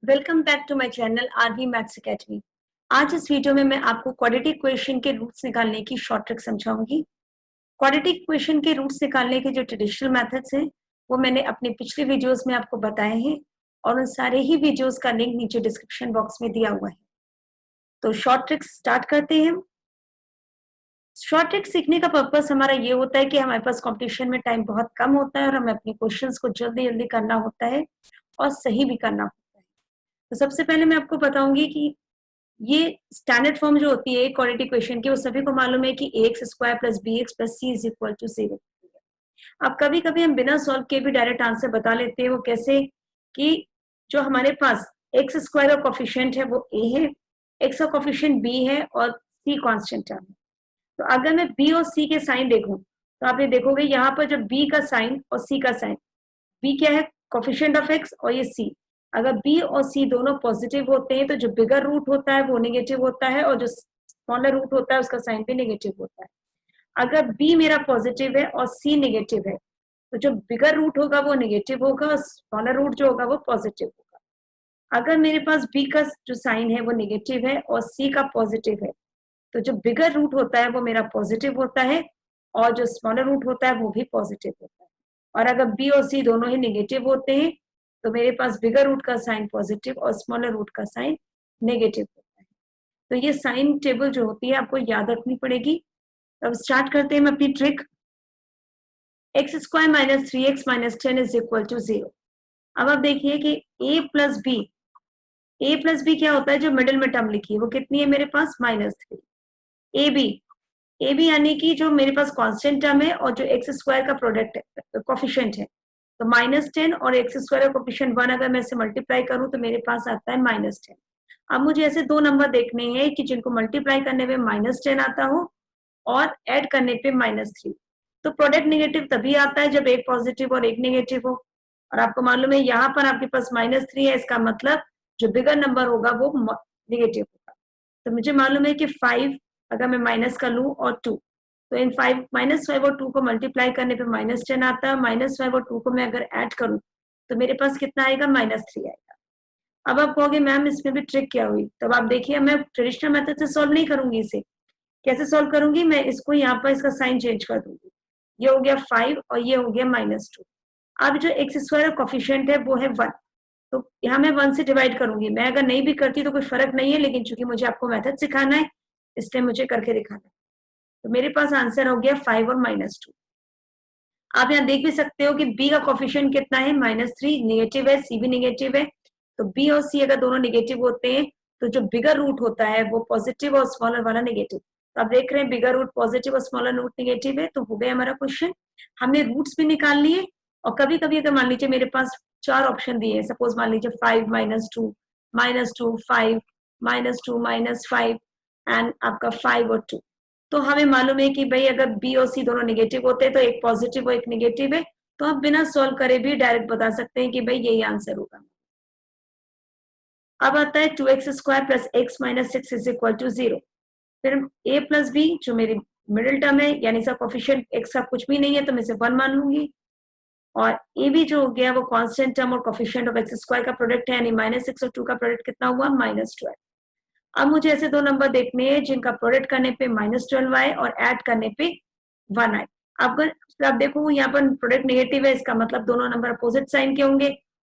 Welcome back to my channel RV maths academy. आज इस video में मैं आपको क्वाड्रेटिक इक्वेशन के रूट्स निकालने की शॉर्ट ट्रिक समझाऊंगी। क्वाड्रेटिक इक्वेशन के रूट्स निकालने के जो ट्रेडिशनल मेथड्स हैं वो मैंने अपने पिछले वीडियोस में आपको बताए हैं और उन सारे ही वीडियोस का लिंक नीचे डिस्क्रिप्शन बॉक्स में दिया हुआ है। तो शॉर्ट ट्रिक स्टार्ट करते हैं। शॉर्ट ट्रिक सीखने का पर्पस हमारा ये होता है कि हमारे पास कॉम्पिटिशन में टाइम बहुत कम होता है और हमें अपने क्वेश्चंस को जल्दी जल्दी करना होता है और सही भी करना होता है। तो सबसे पहले मैं आपको बताऊंगी कि ये स्टैंडर्ड फॉर्म जो होती है क्वाड्रेटिक इक्वेशन की वो सभी को मालूम है कि ax square plus bx plus c is equal to 0। अब कभी कभी हम बिना सॉल्व किए भी डायरेक्ट आंसर बता लेते हैं। वो कैसे कि जो हमारे पास एक्स स्क्वायर का कोफिशिएंट है वो a है, x का कोफिशिएंट b है और c कांस्टेंट टर्म है। तो अगर मैं b और c के साइन देखूं तो आप ये देखोगे यहाँ पर जो b का साइन और c का साइन, b क्या है कोफिशिएंट ऑफ x और ये c, अगर b और c दोनों पॉजिटिव होते हैं तो जो बिगर रूट होता है वो नेगेटिव होता है और जो स्मॉलर रूट होता है उसका साइन भी नेगेटिव होता है। अगर b मेरा पॉजिटिव है और c नेगेटिव है तो जो बिगर रूट होगा वो नेगेटिव होगा और स्मॉलर रूट जो होगा वो पॉजिटिव होगा। अगर मेरे पास b का जो साइन है वो नेगेटिव है और c का पॉजिटिव है तो जो बिगर रूट होता है वो मेरा पॉजिटिव होता है और जो स्मॉलर रूट होता है वो भी पॉजिटिव होता है। और अगर बी और सी दोनों ही नेगेटिव होते हैं तो मेरे पास बिगर रूट का साइन पॉजिटिव और स्मॉलर रूट का साइन नेगेटिव होता है। तो ये साइन टेबल जो होती है आपको याद रखनी पड़ेगी। तो अब स्टार्ट करते हैं हम अपनी trick. X square minus 3x minus 10 is equal to 0। अब आप देखिए कि a प्लस बी क्या होता है, जो मिडिल में टर्म लिखी है वो कितनी है मेरे पास -3। ए बी यानी कि जो मेरे पास कांस्टेंट टर्म है और जो एक्स स्क्वायर का प्रोडक्ट है कोफिशिएंट है, तो -10 और एक्स स्क्वायर का कोफिशिएंट 1 अगर मैं इसे मल्टीप्लाई करूं तो मेरे पास आता है -10। अब मुझे ऐसे दो नंबर देखने हैं कि जिनको मल्टीप्लाई करने पे -10 आता हो और ऐड करने पे -3। तो प्रोडक्ट नेगेटिव तभी आता है जब एक पॉजिटिव और एक नेगेटिव हो। और आपको मालूम है यहाँ पर आपके पास -3 है, इसका मतलब जो बिगर नंबर होगा वो नेगेटिव होगा। तो मुझे मालूम है कि 5 अगर मैं माइनस कर लूं और 2, तो इन -5 और 2 को मल्टीप्लाई करने पे -10 आता है। -5 और 2 को मैं अगर ऐड करूं तो मेरे पास कितना आएगा, -3 आएगा। अब आप कहोगे मैम इसमें भी ट्रिक क्या हुई, तब आप देखिए मैं ट्रेडिशनल मेथड से सॉल्व नहीं करूंगी। इसे कैसे सॉल्व करूंगी, मैं इसको यहाँ पर इसका साइन चेंज कर दूंगी। ये हो गया 5 और ये हो गया -2। अब जो एक्स स्क्वायर कोफिशिएंट है वो है 1, तो यहाँ मैं 1 से डिवाइड करूंगी। मैं अगर नहीं भी करती तो कोई फर्क नहीं है, लेकिन चूंकि मुझे आपको मेथड सिखाना है इसलिए मुझे करके दिखाना है। तो मेरे पास आंसर हो गया 5 और -2। आप यहाँ देख भी सकते हो कि b का कोफिशिएंट कितना है, -3, नेगेटिव है, c भी नेगेटिव है। तो b और c अगर दोनों नेगेटिव होते हैं तो जो बिगर रूट होता है वो पॉजिटिव और स्मॉलर वाला नेगेटिव। तो आप देख रहे हैं बिगर रूट पॉजिटिव और स्मॉलर रूट नेगेटिव है। तो हो गया हमारा क्वेश्चन। हमने रूट्स भी निकाल लिए। और कभी कभी अगर मान लीजिए मेरे पास 4 ऑप्शन दिए हैं, सपोज मान लीजिए 5 -2 -2 5 -2 -5 एंड आपका 5 और 2, तो हमें मालूम है कि भाई अगर बी और सी दोनों नेगेटिव होते हैं तो एक पॉजिटिव और एक नेगेटिव है। तो आप बिना सॉल्व करे भी डायरेक्ट बता सकते हैं कि भाई यही आंसर होगा। अब आता है 2x square plus x minus 6 is equal to 0। फिर a प्लस बी जो मेरी मिडिल टर्म है, यानी इसका कोफिशिएंट x का कुछ भी नहीं है तो मैं इसे 1 मान लूंगी। और ए बी जो हो गया वो कांस्टेंट टर्म और कोफिशिएंट ऑफ एक्स स्क्वायर का प्रोडक्ट है, यानी -6 और 2 का प्रोडक्ट कितना हुआ, -12। अब मुझे ऐसे दो नंबर देखने हैं जिनका प्रोडक्ट करने पे -12 आए और ऐड करने पे 1 आए। अगर आप देखो यहाँ पर प्रोडक्ट नेगेटिव है, इसका मतलब दोनों नंबर अपोजिट साइन के होंगे,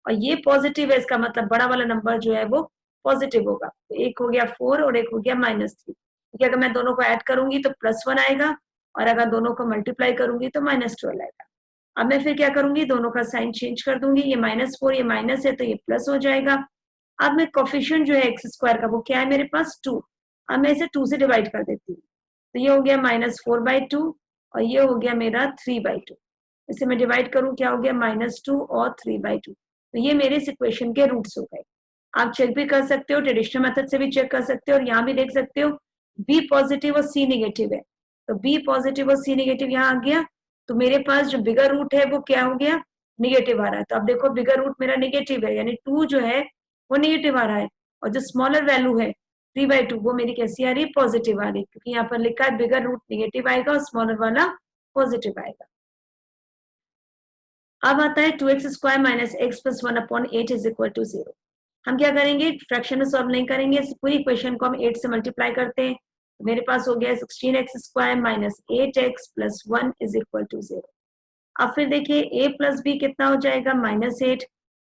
और ये पॉजिटिव है, इसका मतलब बड़ा वाला नंबर जो है वो पॉजिटिव होगा। तो एक हो गया 4 और एक हो गया -3, क्योंकि अगर मैं दोनों को ऐड करूंगी तो +1 आएगा और अगर दोनों को मल्टीप्लाई करूंगी तो -12 आएगा। अब मैं फिर क्या करूंगी, दोनों का साइन चेंज कर दूंगी। ये -4 ये माइनस है तो ये प्लस हो जाएगा। अब मैं कोफिशिएंट जो है एक्स स्क्वायर का वो क्या है मेरे पास 2। अब मैं इसे 2 से डिवाइड कर देती हूँ, तो ये हो गया -4/2 और ये हो गया मेरा 3/2। इसे मैं डिवाइड करूँ क्या हो गया, -2 और 3/2। तो ये मेरे इस इक्वेशन के रूट्स हो गए। आप चेक भी कर सकते हो, ट्रेडिशनल मेथड से भी चेक कर सकते हो, और यहाँ भी देख सकते हो बी पॉजिटिव और सी नेगेटिव है। तो बी पॉजिटिव और सी नेगेटिव यहाँ आ गया। तो मेरे पास जो बिगर रूट है वो क्या हो गया, नेगेटिव आ रहा है। तो अब देखो बिगर रूट मेरा नेगेटिव है, यानी 2 जो है वो नेगेटिव आ रहा है, और जो स्मॉलर वैल्यू है 3/2 वो मेरी कैसी आ रही है, पॉजिटिव आ रही है, क्योंकि यहाँ पर लिखा है बिगर रूट नेगेटिव आएगा और स्मॉलर वाला पॉजिटिव आएगा। अब आता है 2x square minus x plus 1/8 is equal to 0। हम क्या करेंगे, फ्रैक्शन में सॉल्व नहीं करेंगे, इस पूरी इक्वेशन को हम 8 से मल्टीप्लाई करते हैं। तो मेरे पास हो गया 16x² minus 8x plus 1 is equal to 0। अब फिर देखिए a प्लस बी कितना हो जाएगा, -8,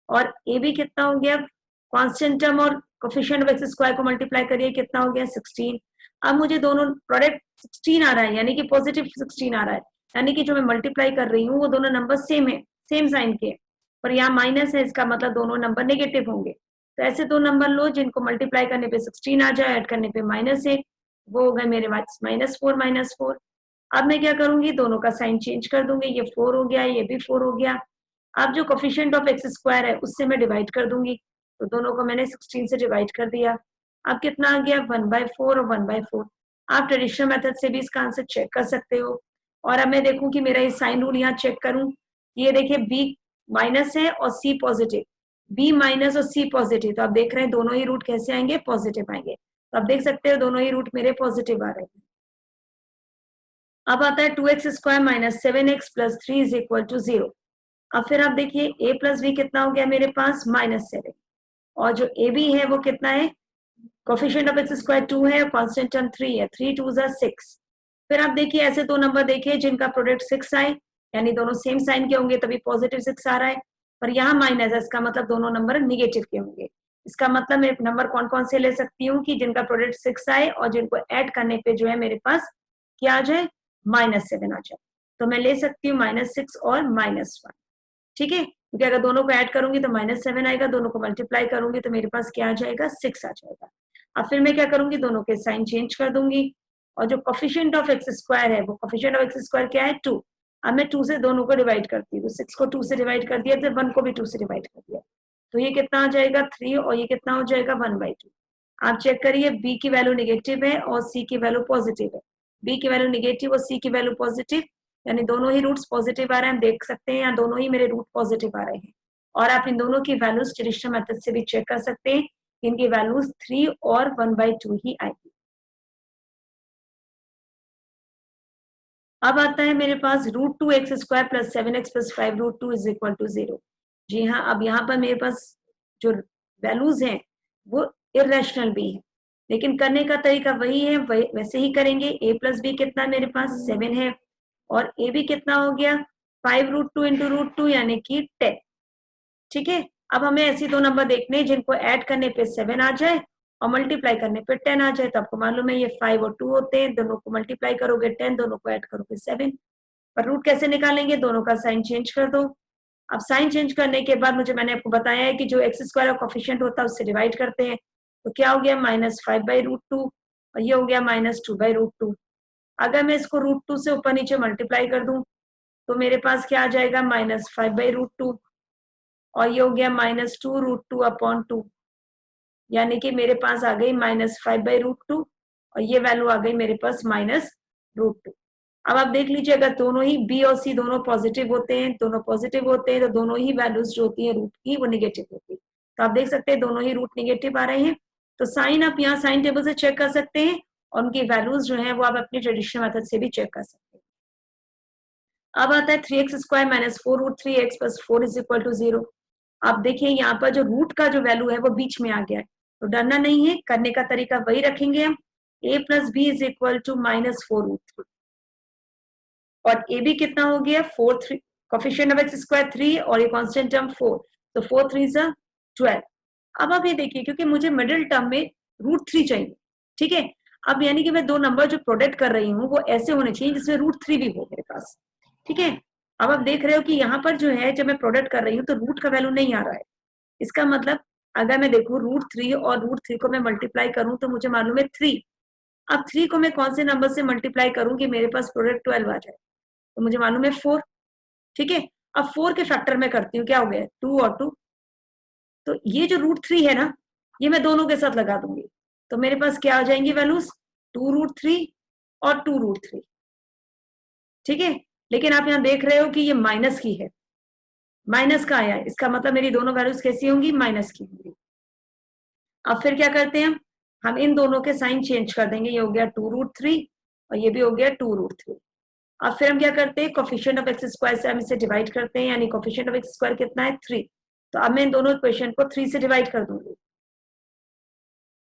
और ए बी कितना हो गया, कांस्टेंट टर्म और कोफिशिएंट ऑफ x² को मल्टीप्लाई करिए, कितना हो गया 16। अब मुझे दोनों प्रोडक्ट 16 आ रहा है, यानी कि पॉजिटिव 16 आ रहा है, यानी कि जो मैं मल्टीप्लाई कर रही हूँ वो दोनों नंबर सेम है, सेम साइन के, पर यहाँ माइनस है, इसका मतलब दोनों नंबर नेगेटिव होंगे। तो ऐसे दो नंबर लो जिनको मल्टीप्लाई करने पे 16 आ जाए, ऐड करने पे -8, वो हो गए मेरे पास -4। अब मैं क्या करूंगी, दोनों का साइन चेंज कर दूंगी, ये 4 हो गया, ये भी 4 हो गया। अब जो कोफिशिएंट ऑफ x² है उससे मैं डिवाइड कर दूंगी, तो दोनों को मैंने 16 से डिवाइड कर दिया। अब कितना आ गया, 1/4 और 1/4। आप ट्रेडिशनल मेथड से भी इसका आंसर चेक कर सकते हो। और अब मैं देखूं कि मेरा ये साइन रूल यहाँ चेक करूं, ये देखिए b माइनस है और c पॉजिटिव, b माइनस और c पॉजिटिव, तो आप देख रहे हैं दोनों ही रूट कैसे आएंगे, पॉजिटिव आएंगे। तो आप देख सकते हो दोनों ही रूट मेरे पॉजिटिव आ रहे हैं। अब आता है 2x² minus 7x plus 3 is equal to 0। अब फिर आप देखिए a प्लस बी कितना हो गया मेरे पास, -7, और जो ए बी है वो कितना है, कोफिशिएंट ऑफ x² 2 है, कांस्टेंट टर्म 3 है, 3 2 6। फिर आप देखिए ऐसे दो नंबर देखिए जिनका प्रोडक्ट 6 आए, यानी दोनों सेम साइन के होंगे तभी पॉजिटिव 6 आ रहा है, पर यहाँ माइनस है, इसका मतलब दोनों नंबर निगेटिव के होंगे। इसका मतलब मैं नंबर कौन कौन से ले सकती हूँ कि जिनका प्रोडक्ट 6 आए और जिनको ऐड करने पे जो है मेरे पास क्या आ जाए, -7 आ जाए। तो मैं ले सकती हूँ -6 और -1, ठीक है, क्योंकि अगर दोनों को ऐड करूंगी तो -7 आएगा, दोनों को मल्टीप्लाई करूंगी तो मेरे पास क्या आ जाएगा, 6 आ जाएगा। अब फिर मैं क्या करूंगी, दोनों के साइन चेंज कर दूंगी, और जो कोफिशिएंट ऑफ x² है वो कोफिशिएंट ऑफ x² क्या है, 2। अब मैं 2 से दोनों को डिवाइड करती हूँ, 6 को 2 से डिवाइड कर दिया, फिर 1 को भी 2 से डिवाइड कर दिया, तो ये कितना आ जाएगा 3, और ये कितना हो जाएगा 1/2। आप चेक करिए b की वैल्यू निगेटिव है और c की वैल्यू पॉजिटिव है, b की वैल्यू निगेटिव और c की वैल्यू पॉजिटिव, यानी दोनों ही रूट्स पॉजिटिव आ रहे हैं, हम देख सकते हैं यहाँ दोनों ही मेरे रूट पॉजिटिव आ रहे हैं। और आप इन दोनों की वैल्यूज ट्रेडिशनल मेथड से भी चेक कर सकते हैं, इनकी वैल्यूज 3 और 1/2 ही आएगी। अब आता है मेरे पास √2x² plus 7x plus 5√2 is equal to 0। जी हाँ, अब यहाँ पर मेरे पास जो वैल्यूज हैं वो इरेशनल भी है, लेकिन करने का तरीका वही है, वैसे ही करेंगे। a प्लस बी कितना मेरे पास 7 है, और ए बी कितना हो गया 5√2 इंटू √2 यानी कि 10, ठीक है। अब हमें ऐसी दो नंबर देखने हैं जिनको ऐड करने पे 7 आ जाए और मल्टीप्लाई करने पे 10 आ जाए। तो आपको मालूम है ये 5 और 2 होते हैं, दोनों को मल्टीप्लाई करोगे 10, दोनों को ऐड करोगे 7। पर रूट कैसे निकालेंगे, दोनों का साइन चेंज कर दो। अब साइन चेंज करने के बाद मुझे मैंने आपको बताया है कि जो x² का कोफिशिएंट होता है उससे डिवाइड करते हैं, तो क्या हो गया -5/√2, और ये हो गया -2/√2। अगर मैं इसको √2 से ऊपर नीचे मल्टीप्लाई कर दूं तो मेरे पास क्या आ जाएगा -5/√2, और ये हो गया -2√2/2, यानी कि मेरे पास आ गई -5/√2, और ये वैल्यू आ गई मेरे पास -√2। अब आप देख लीजिए अगर दोनों ही b और c दोनों पॉजिटिव होते हैं, दोनों पॉजिटिव होते हैं, तो दोनों ही वैल्यूज जो होती है रूट की वो निगेटिव होती है। तो आप देख सकते हैं दोनों ही रूट निगेटिव आ रहे हैं, तो साइन आप यहाँ साइन टेबल से चेक कर सकते हैं, और उनकी वैल्यूज जो है वो आप अपनी ट्रेडिशनल मेथड से भी चेक कर सकते हैं। अब आता है 3x² minus 4√3x plus 4 is equal to 0। आप देखिए यहाँ पर जो रूट का जो वैल्यू है वो बीच में आ गया है, तो डरना नहीं है, करने का तरीका वही रखेंगे हम, a plus B is equal to -4√3, और ए बी कितना हो गया 4/3, कोफिशिएंट ऑफ x² 3 और ये कांस्टेंट टर्म 4, तो 4 3 12। अब आप ये देखिए क्योंकि मुझे मिडिल टर्म में √3 चाहिए, ठीक है। अब यानी कि मैं दो नंबर जो प्रोडक्ट कर रही हूँ वो ऐसे होने चाहिए जिसमें √3 भी हो मेरे पास, ठीक है। अब आप देख रहे हो कि यहाँ पर जो है जब मैं प्रोडक्ट कर रही हूँ तो रूट का वैल्यू नहीं आ रहा है, इसका मतलब अगर मैं देखूँ √3 और √3 को मैं मल्टीप्लाई करूँ तो मुझे मालूम है 3। अब 3 को मैं कौन से नंबर से मल्टीप्लाई करूँ कि मेरे पास प्रोडक्ट 12 आ जाए, तो मुझे मालूम है 4, ठीक है। अब 4 के फैक्टर में करती हूँ, क्या हो गया 2 और 2, तो ये जो √3 है ना ये मैं दोनों के साथ लगा दूंगी, तो मेरे पास क्या आ जाएंगी वैल्यूज 2√3 और 2√3, ठीक है। लेकिन आप यहाँ देख रहे हो कि ये माइनस की है, माइनस का आया है, इसका मतलब मेरी दोनों वैल्यूज कैसी होंगी, माइनस की होंगी। अब फिर क्या करते हैं हम इन दोनों के साइन चेंज कर देंगे, ये हो गया 2√3 और ये भी हो गया 2√3। अब फिर हम क्या करते हैं कोफिशिएंट ऑफ x² से हम इसे डिवाइड करते हैं, यानी कोफिशिएंट ऑफ x² कितना है 3, तो अब मैं इन दोनों इक्वेशन को 3 से डिवाइड कर दूंगी,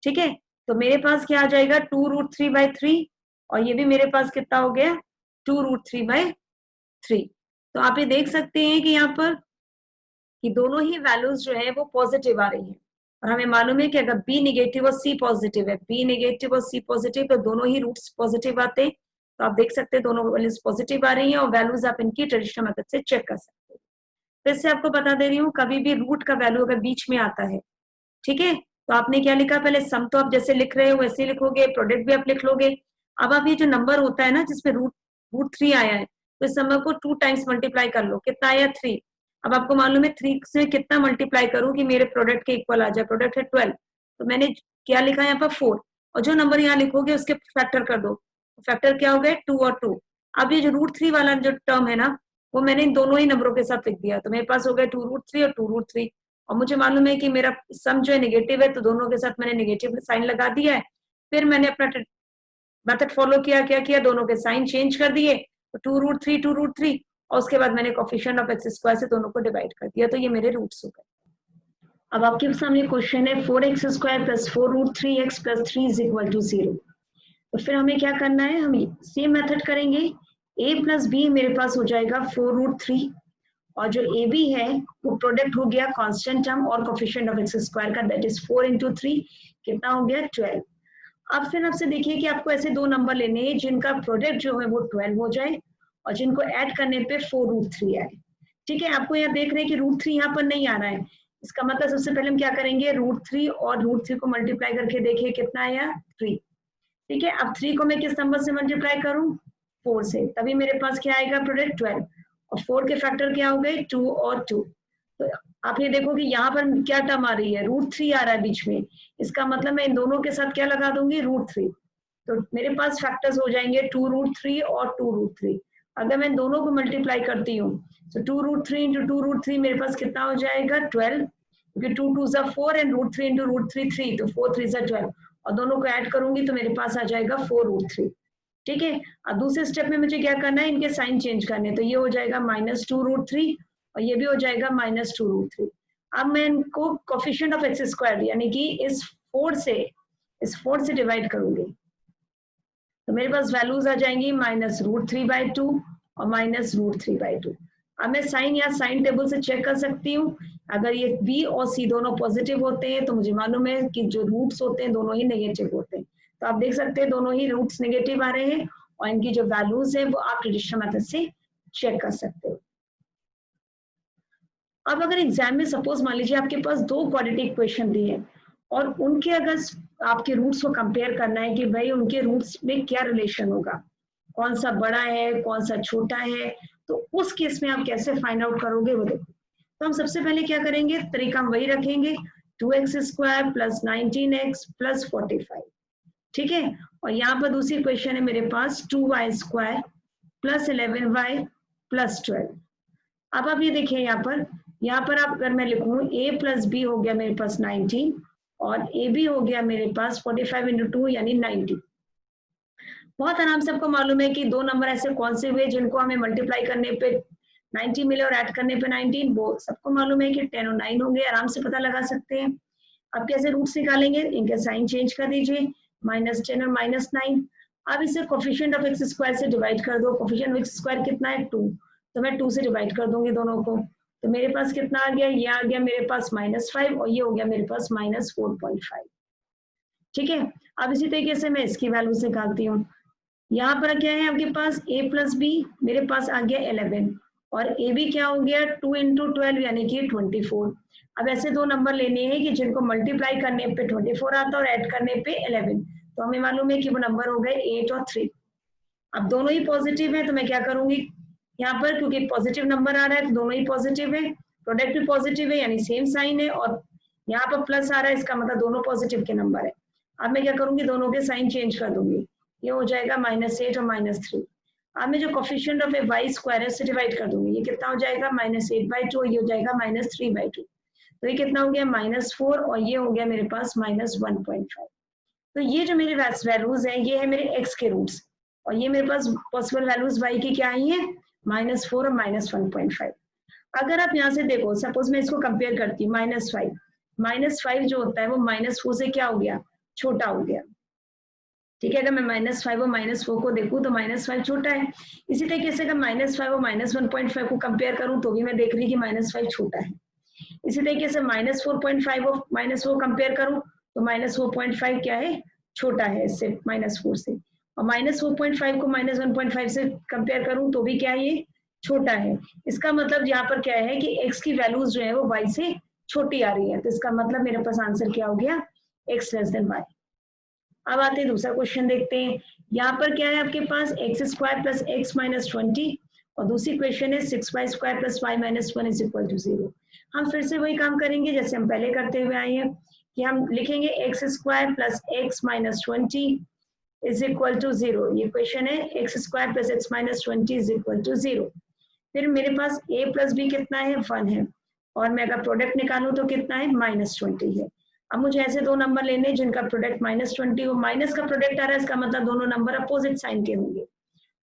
ठीक है। तो मेरे पास क्या आ जाएगा 2√3/3 और ये भी मेरे पास कितना हो गया 2√3/3। तो आप ये देख सकते हैं कि यहाँ पर कि दोनों ही वैल्यूज जो है वो पॉजिटिव आ रही हैं और हमें मालूम है कि अगर बी नेगेटिव और सी पॉजिटिव है, बी नेगेटिव और सी पॉजिटिव, तो दोनों ही रूट्स पॉजिटिव आते हैं। तो आप देख सकते हैं दोनों वैल्यूज पॉजिटिव आ रही हैं और वैल्यूज आप इनकी ट्रेडिशनल मेथड से चेक कर सकते हैं। फिर से आपको बता दे रही हूँ, कभी भी रूट का वैल्यू अगर बीच में आता है, ठीक है, तो आपने क्या लिखा, पहले सम तो आप जैसे लिख रहे हो वैसे लिखोगे, प्रोडक्ट भी आप लिख लोगे। अब आप ये जो नंबर होता है ना जिसमें रूट 3 आया है, तो इस नंबर को 2 टाइम्स मल्टीप्लाई कर लो, कितना आया 3। अब आपको मालूम है 3 से कितना मल्टीप्लाई करूं कि मेरे प्रोडक्ट के इक्वल आ जाए, प्रोडक्ट है 12, तो मैंने क्या लिखा है यहाँ पर 4, और जो नंबर यहाँ लिखोगे उसके फैक्टर कर दो, फैक्टर क्या हो गए 2 और 2। अब ये जो √3 वाला जो टर्म है ना, वो मैंने इन दोनों ही नंबरों के साथ लिख दिया, तो मेरे पास हो गया 2√3 और 2√3। और मुझे मालूम है कि मेरा सम जो है नेगेटिव है, तो दोनों के साथ मैंने नेगेटिव साइन लगा दिया है। फिर मैंने अपना मेथड फॉलो किया, क्या किया, दोनों के साइन चेंज कर दिए, तो 2√3 और उसके बाद मैंने कोफिशिएंट ऑफ एक्स स्क्वायर से दोनों को डिवाइड कर दिया, तो ये मेरे रूट्स हो गए। अब आपके सामने क्वेश्चन है 4x² + 4√3x + 3 = 0। तो फिर हमें क्या करना है, हम सेम मेथड करेंगे, a + b मेरे पास हो जाएगा 4√3 और जो ए बी है वो प्रोडक्ट हो गया कांस्टेंट टर्म और कोफिशिएंट ऑफ एक्स स्क्वायर का, दैट इज 4 × 3 कितना हो गया 12। अब फिर आपसे देखिए कि आपको ऐसे दो नंबर लेने हैं जिनका प्रोडक्ट जो है वो 12 हो जाए और जिनको ऐड करने पे 4√3 आए, ठीक है। आपको यहाँ देख रहे हैं कि √3 यहाँ पर नहीं आ रहा है, इसका मतलब सबसे पहले हम क्या करेंगे, √3 और √3 को मल्टीप्लाई करके देखिए कितना आया 3, ठीक है। अब 3 को मैं किस नंबर से मल्टीप्लाई करूं, 4 से, तभी मेरे पास क्या आएगा प्रोडक्ट 12 और 4 के फैक्टर क्या हो गए 2 और 2। तो आप ये देखो कि यहाँ पर क्या टर्म आ रही है, √3 आ रहा है बीच में, इसका मतलब मैं इन दोनों के साथ क्या लगा दूंगी √3, तो मेरे पास फैक्टर्स हो जाएंगे 2√3 और 2√3। अगर मैं दोनों को मल्टीप्लाई करती हूँ तो 2√3 × 2√3 मेरे पास कितना हो जाएगा 12, क्योंकि 2 2 = 4 एंड √3 × √3 3, तो 4 3 = 12 और दोनों को ऐड करूंगी तो मेरे पास आ जाएगा 4√3, ठीक है। अब दूसरे स्टेप में मुझे क्या करना है, इनके साइन चेंज करने, तो ये हो जाएगा -2√3 और ये भी हो जाएगा -2√3। अब मैं इनको कोफिशिएंट ऑफ एक्स स्क्वायर यानी कि इस 4 से डिवाइड करूंगी, तो मेरे पास वैल्यूज आ जाएंगी -√3/2 और -√3/2। अब मैं साइन या साइन टेबल से चेक कर सकती हूँ, अगर ये बी और सी दोनों पॉजिटिव होते हैं तो मुझे मालूम है कि जो रूट्स होते हैं दोनों ही नेगेटिव होते हैं। तो आप देख सकते हैं दोनों ही रूट्स नेगेटिव आ रहे हैं और इनकी जो वैल्यूज है वो आप ट्रेडिशनल मेथड से चेक कर सकते हो। अब अगर एग्जाम में सपोज मान लीजिए आपके पास दो क्वाड्रेटिक इक्वेशन दिए हैं और उनके अगर आपके रूट्स को कंपेयर करना है कि भाई उनके रूट्स में क्या रिलेशन होगा, कौन सा बड़ा है कौन सा छोटा है, तो उस केस में आप कैसे फाइंड आउट करोगे वो देखो। तो हम सबसे पहले क्या करेंगे, तरीका हम वही रखेंगे, 2x² + 19x + 45, ठीक है। और यहाँ पर दूसरी क्वेश्चन है मेरे पास 2y² + 11y + 12। अब आप ये देखिए यहाँ पर आप अगर मैं लिखूं a + b हो गया मेरे पास 19 और ab हो गया मेरे पास 45 × 2 यानी 90। बहुत आराम से आपको मालूम है कि दो नंबर ऐसे कौन से हुए जिनको हमें मल्टीप्लाई करने पे 90 मिले और ऐड करने पे 19, वो सबको मालूम है कि 10 और 9 होंगे, आराम से पता लगा सकते हैं। अब कैसे रूट्स निकालेंगे, इनके साइन चेंज कर दीजिए, -10 और -9। अब इसे कोफिशिएंट ऑफ एक्स स्क्वायर से डिवाइड कर दो, कोफिशिएंट ऑफ एक्स स्क्वायर कितना है 2, तो मैं 2 से डिवाइड कर दूंगी दोनों को, तो मेरे पास कितना आ गया, ये आ गया मेरे पास -5 और ये हो गया मेरे पास -4.5, ठीक है। अब इसी तरीके से मैं इसकी वैल्यूज निकालती हूँ। यहाँ पर क्या है आपके पास a + b मेरे पास आ गया 11 और ab क्या हो गया 2 × 12 यानी कि 24। अब ऐसे दो नंबर लेने हैं कि जिनको मल्टीप्लाई करने पे 24 आता है और ऐड करने पे 11, तो हमें मालूम है कि वो नंबर हो गए 8 और 3। अब दोनों ही पॉजिटिव है तो मैं क्या करूंगी, यहाँ पर क्योंकि पॉजिटिव नंबर आ रहा है तो दोनों ही पॉजिटिव है, प्रोडक्ट भी पॉजिटिव है यानी सेम साइन है और यहाँ पर प्लस आ रहा है, इसका मतलब दोनों पॉजिटिव के नंबर है। अब मैं क्या करूंगी, दोनों के साइन चेंज कर दूंगी, ये हो जाएगा -8 और -3। अब मैं जो कोफिशिएंट ऑफ y² है उससे डिवाइड कर दूंगी, ये कितना हो जाएगा -8/2, ये हो जाएगा -3/2, तो ये कितना हो गया -4 और ये हो गया मेरे पास -1.5। तो ये जो मेरे वैल्यूज हैं ये है मेरे x के रूट्स और ये मेरे पास पॉसिबल वैल्यूज y की क्या आई है -4 और -1.5। अगर आप यहाँ से देखो, सपोज मैं इसको कंपेयर करती हूँ -5, -5 जो होता है वो -4 से क्या हो गया, छोटा हो गया। ठीक है, अगर मैं -5 और -4 को देखूं तो -5 छोटा है। इसी तरीके से अगर -5 और -1.5 को कंपेयर करूं तो भी मैं देख रही कि -5 छोटा है। इसी तरीके से -4.5 और -4 कंपेयर करूं तो -4.5 क्या है, छोटा है इससे, -4 से। और -4.5 को -1.5 से कंपेयर करूं तो भी क्या है, ये छोटा है। इसका मतलब यहाँ पर क्या है कि x की वैल्यूज जो है वो y से छोटी आ रही है, तो इसका मतलब मेरे पास आंसर क्या हो गया, x लेस देन y। अब आते हैं दूसरा क्वेश्चन देखते हैं। यहाँ पर क्या है आपके पास x² प्लस x माइनस 20 और दूसरी क्वेश्चन है 6y² plus y minus 1 is equal to 0। हम फिर से वही काम करेंगे जैसे हम पहले करते हुए आए हैं कि हम लिखेंगे x² plus x minus 20 is equal to 0। ये क्वेश्चन है x² plus x minus 20 is equal to 0। फिर मेरे पास a प्लस b कितना है, 1 है, और मैं अगर प्रोडक्ट निकालूं तो कितना है, -20 है। अब मुझे ऐसे दो नंबर लेने जिनका प्रोडक्ट -20 हो, माइनस का प्रोडक्ट आ रहा है, इसका मतलब दोनों नंबर अपोजिट साइन के होंगे,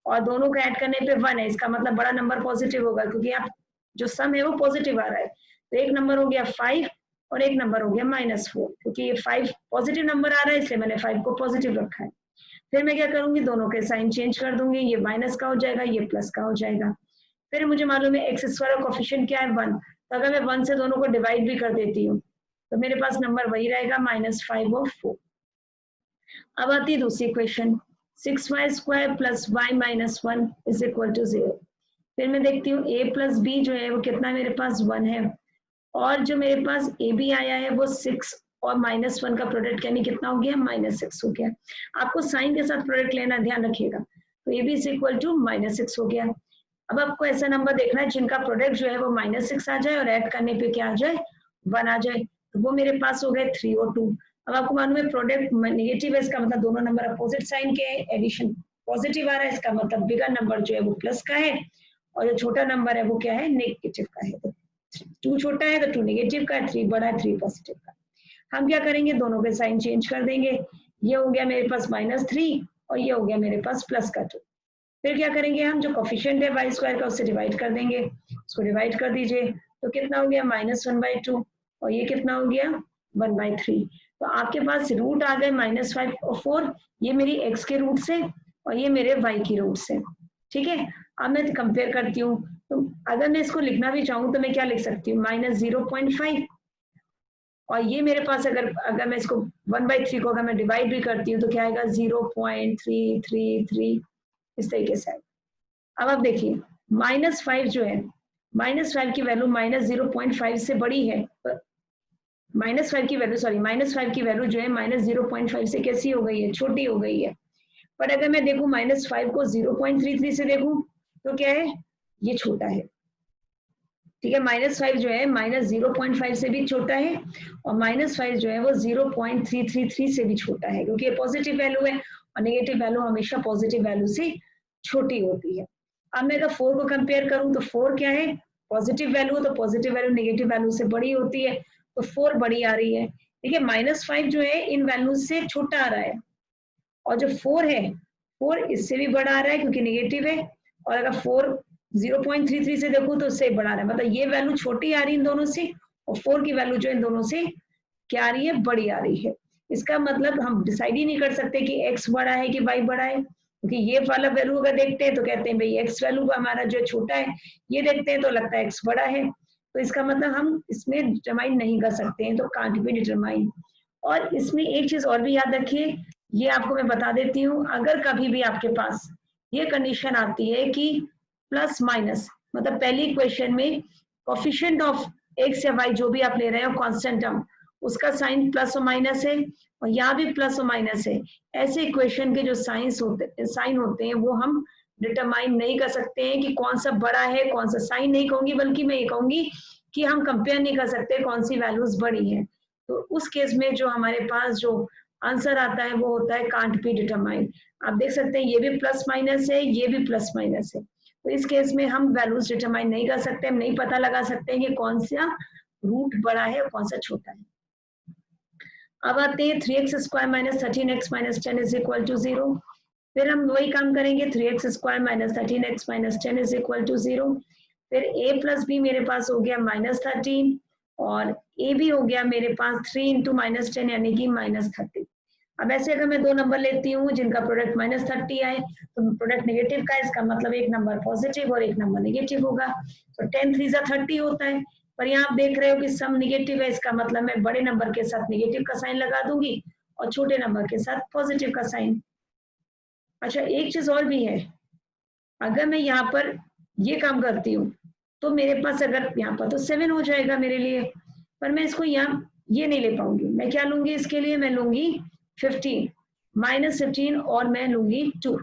और दोनों को ऐड करने पे 1 है, इसका मतलब बड़ा नंबर पॉजिटिव होगा, क्योंकि आप जो सम है वो पॉजिटिव आ रहा है। तो एक नंबर हो गया 5 और एक नंबर हो गया -4, क्योंकि ये 5 पॉजिटिव नंबर आ रहा है इसलिए मैंने 5 को पॉजिटिव रखा है। फिर मैं क्या करूंगी, दोनों के साइन चेंज कर दूंगी, ये माइनस का हो जाएगा, ये प्लस का हो जाएगा। फिर मुझे मालूम है x² का कोफिशिएंट क्या है, 1, तो अगर मैं 1 से दोनों को डिवाइड भी कर देती हूँ तो मेरे पास नंबर वही रहेगा, -5 और 4। अब आती है दूसरी question, 6y² plus y minus 1 is equal to 0। फिर मैं देखती हूँ a प्लस b जो है वो कितना मेरे पास 1 है, और जो मेरे पास a b आया है वो 6 और -1 का प्रोडक्ट यानी कितना हो गया, -6 हो गया। आपको साइन के साथ प्रोडक्ट लेना ध्यान रखिएगा। तो a b is equal to -6 हो गया। अब आपको ऐसा नंबर देखना है जिनका प्रोडक्ट जो है वो -6 आ जाए और ऐड करने पे क्या आ जाए, 1 आ जाए, तो वो मेरे पास हो गए 3 और 2। अब आपको मालूम है प्रोडक्ट नेगेटिव है, इसका मतलब दोनों नंबर अपोजिट साइन के, एडिशन पॉजिटिव आ रहा है, इसका मतलब बिगर नंबर जो है वो प्लस का है, और जो छोटा नंबर है वो क्या है, नेगेटिव का है। तो 2 छोटा है तो 2 नेगेटिव का है, 3 बड़ा है, 3 पॉजिटिव का। हम क्या करेंगे, दोनों के साइन चेंज कर देंगे, ये हो गया मेरे पास -3 और ये हो गया मेरे पास प्लस का 2। फिर क्या करेंगे, हम जो कोफिशिएंट है y² का उससे डिवाइड कर देंगे, उसको डिवाइड कर दीजिए, तो कितना हो गया, -1/2, और ये कितना हो गया, 1/3। तो आपके पास रूट आ गए -5 और 4, ये मेरी x के रूट से और ये मेरे y की रूट से। ठीक है, अब मैं कंपेयर करती हूँ, तो अगर मैं इसको लिखना भी चाहूँ तो मैं क्या लिख सकती हूँ, -0.5, और ये मेरे पास अगर मैं इसको 1/3 को अगर मैं डिवाइड भी करती हूँ तो क्या आएगा, 0.333 इस तरीके से। अब आप देखिए -5 जो है, -5 की वैल्यू -0.5 से बड़ी है, -5 की वैल्यू जो है -0.5 से कैसी हो गई है, छोटी हो गई है। पर अगर मैं देखूं -5 को 0.33 से देखूं तो क्या है, ये छोटा है। ठीक है, -5 जो है -0.5 से भी छोटा है, और -5 जो है वो 0.333 से भी छोटा है, क्योंकि ये पॉजिटिव वैल्यू है और नेगेटिव वैल्यू हमेशा पॉजिटिव वैल्यू से छोटी होती है। अब मैं अगर 4 को कंपेयर करूं तो 4 क्या है, पॉजिटिव वैल्यू, तो पॉजिटिव वैल्यू नेगेटिव वैल्यू से बड़ी होती है, तो 4 बड़ी आ रही है। देखिए -5 जो है इन वैल्यूज से छोटा आ रहा है, और जो 4 है 4 इससे भी बड़ा आ रहा है क्योंकि नेगेटिव है, और अगर 4 0.33 से देखूं तो उससे बड़ा आ रहा है, मतलब ये वैल्यू छोटी आ रही है इन दोनों से, और 4 की वैल्यू जो इन दोनों से क्या आ रही है, बड़ी आ रही है। इसका मतलब हम डिसाइड ही नहीं कर सकते कि x बड़ा है कि y बड़ा है, क्योंकि ये वाला वैल्यू अगर देखते हैं तो कहते हैं भाई x वैल्यू हमारा जो छोटा है, ये देखते हैं तो लगता है x बड़ा है, तो इसका मतलब हम इसमें डिटरमाइन नहीं कर सकते हैं, तो कांट बी डिटरमाइन। और इसमें एक चीज और भी याद रखिए, ये आपको मैं बता देती हूँ, अगर कभी भी आपके पास ये कंडीशन आती है कि प्लस माइनस, मतलब पहली क्वेश्चन में कोफिशिएंट ऑफ x या y जो भी आप ले रहे हो कांस्टेंट टर्म, उसका साइन प्लस और माइनस है, और यहाँ भी प्लस और माइनस है, ऐसे इक्वेशन के जो साइन होते हैं वो हम डिटरमाइन नहीं कर सकते हैं कि कौन सा बड़ा है कौन सा, साइन नहीं कहूंगी बल्कि मैं ये कहूंगी कि हम कंपेयर नहीं कर सकते कौन सी वैल्यूज बड़ी हैं। तो उस केस में जो हमारे पास जो आंसर आता है वो होता है कांट बी डिटरमाइन। आप देख सकते हैं ये भी प्लस माइनस है, ये भी प्लस माइनस है, तो इस केस में हम वैल्यूज डिटरमाइन नहीं कर सकते, हम नहीं पता लगा सकते हैं कि कौन सा रूट बड़ा है और कौन सा छोटा है। अब आते हैं 3x² minus 13x minus 10 is equal to 0। फिर हम वही काम करेंगे, 3x² minus 13x minus 10 is equal to 0। फिर a प्लस बी मेरे पास हो गया -13 और a भी हो गया मेरे पास 3 इंटू -10 यानी कि -30। अब ऐसे अगर मैं दो नंबर लेती हूँ जिनका प्रोडक्ट -30 आए तो प्रोडक्ट नेगेटिव का, इसका मतलब एक नंबर पॉजिटिव और एक नंबर नेगेटिव होगा। तो 10 3 30 होता है, पर यहाँ आप देख रहे हो कि सम नेगेटिव है, इसका मतलब मैं बड़े नंबर के साथ नेगेटिव का साइन लगा दूंगी और छोटे नंबर के साथ पॉजिटिव का साइन। अच्छा, एक चीज और भी है, अगर मैं यहाँ पर ये काम करती हूँ तो मेरे पास अगर यहाँ पर तो 7 हो जाएगा मेरे लिए, पर मैं इसको यहाँ ये नहीं ले पाऊंगी। मैं क्या लूंगी इसके लिए, मैं लूंगी 15 -15 और मैं लूंगी 2।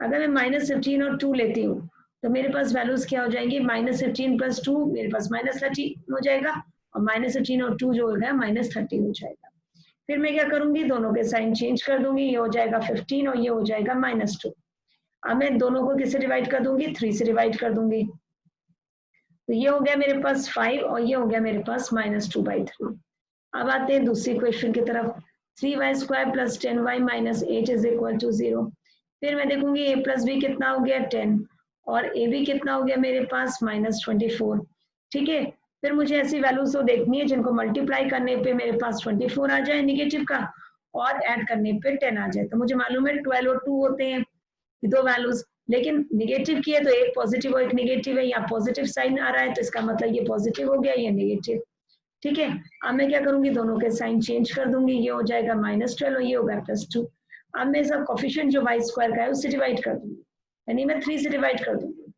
अगर मैं -15 और 2 लेती हूँ तो मेरे पास वैल्यूज क्या हो जाएंगी, -15 प्लस 2 मेरे पास -30 हो जाएगा और -15 और 2 जो होगा -30 हो जाएगा। फिर मैं क्या करूंगी, दोनों के साइन चेंज कर दूंगी, ये हो जाएगा 15 और ये हो जाएगा -2। अब मैं दोनों को किससे डिवाइड कर दूंगी, 3 से डिवाइड कर दूंगी। तो ये हो गया मेरे पास 5 और ये हो गया मेरे पास -2/3। अब आते हैं दूसरी क्वेश्चन की तरफ। 3y² plus 10y minus 8 is equal to 0। फिर मैं देखूंगी a प्लस बी कितना हो गया 10 और ए बी कितना हो गया मेरे पास -24। ठीक है, फिर मुझे ऐसी वैल्यूज तो देखनी है जिनको मल्टीप्लाई करने पे मेरे पास 24 आ जाए नेगेटिव का और ऐड करने पे 10 आ जाए। तो मुझे मालूम है 12 और 2 होते हैं दो वैल्यूज, लेकिन निगेटिव की है तो एक पॉजिटिव और एक नेगेटिव है, यहाँ पॉजिटिव साइन आ रहा है तो इसका मतलब ये पॉजिटिव हो गया, ये नेगेटिव। ठीक है, अब मैं क्या करूंगी, दोनों के साइन चेंज कर दूंगी, ये हो जाएगा -12 और ये होगा +2। अब मैं इसका कोफिशिएंट जो y² का है उससे डिवाइड कर दूंगी, यानी मैं 3 से डिवाइड कर दूंगी,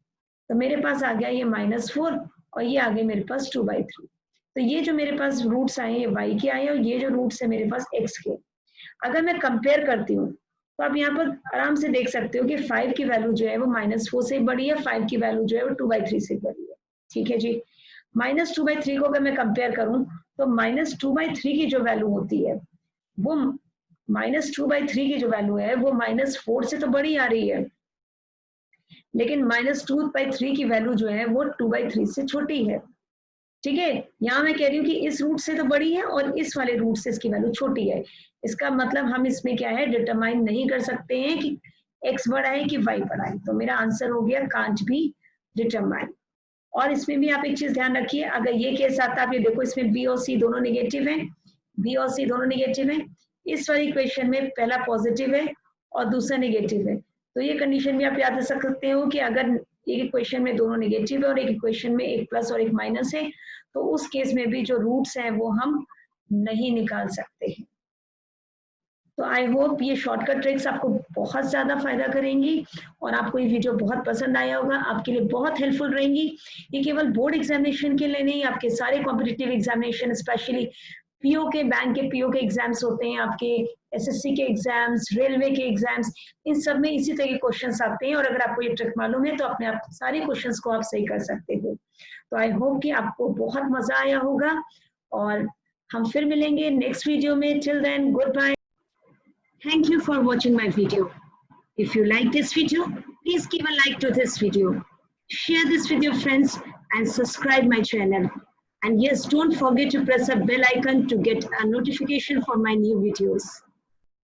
तो मेरे पास आ गया ये -4 और ये आ गया मेरे पास 2/3। तो ये जो मेरे पास रूट्स आए ये y के आए और ये जो रूट्स है मेरे पास x के। अगर मैं कंपेयर करती हूँ तो आप यहाँ पर आराम से देख सकते हो कि 5 की वैल्यू जो है वो -4 से बड़ी है, 5 की वैल्यू जो है वो 2/3 से बड़ी है। ठीक है जी, -2/3 को अगर मैं कंपेयर करूं तो -2/3 की जो वैल्यू होती है वो -2/3 की जो वैल्यू है वो -4 से तो बड़ी आ रही है, लेकिन -2/3 की वैल्यू जो है वो 2/3 से छोटी है। ठीक है, यहाँ मैं कह रही हूँ कि इस रूट से तो बड़ी है और इस वाले रूट से इसकी वैल्यू छोटी है। इसका मतलब हम इसमें क्या है, डिटरमाइन नहीं कर सकते हैं कि x बड़ा है कि y बड़ा है। तो मेरा आंसर हो गया कांट बी डिटरमाइन। और इसमें भी आप एक चीज ध्यान रखिए, अगर ये केस आता है, आप ये देखो इसमें बी और सी दोनों नेगेटिव है, बी और सी दोनों नेगेटिव है। इस वाली इक्वेशन में पहला पॉजिटिव है और दूसरा नेगेटिव है, तो ये कंडीशन भी आप याद रख सकते हो कि अगर एक इक्वेशन में दोनों नेगेटिव है और एक इक्वेशन में एक प्लस और एक माइनस है, तो उस केस में भी जो रूट्स हैं वो हम नहीं निकाल सकते हैं। तो आई होप ये शॉर्टकट ट्रिक्स आपको बहुत ज़्यादा फायदा करेंगी और आपको ये वीडियो बहुत पसंद आया होगा, आपके लिए बहुत हेल्पफुल रहेंगी। ये केवल बोर्ड एग्जामिनेशन के लिए नहीं, आपके सारे कॉम्पिटिटिव एग्जामिनेशन, स्पेशली पीओ के, बैंक के पीओ के एग्जाम्स होते हैं, आपके एसएससी के एग्जाम्स, रेलवे के एग्जाम्स, इन सब में इसी तरह के क्वेश्चंस आते हैं और अगर आपको ये ट्रिक मालूम है तो अपने आप सारे क्वेश्चंस को आप सही कर सकते हो। तो आई होप कि आपको बहुत मजा आया होगा और हम फिर मिलेंगे नेक्स्ट वीडियो में। Till then, goodbye. Thank you for watching my video. If you like this video, please give a like to this video. Share this with your friends and subscribe my channel. And yes, don't forget to press the bell icon to get a notification for my new videos.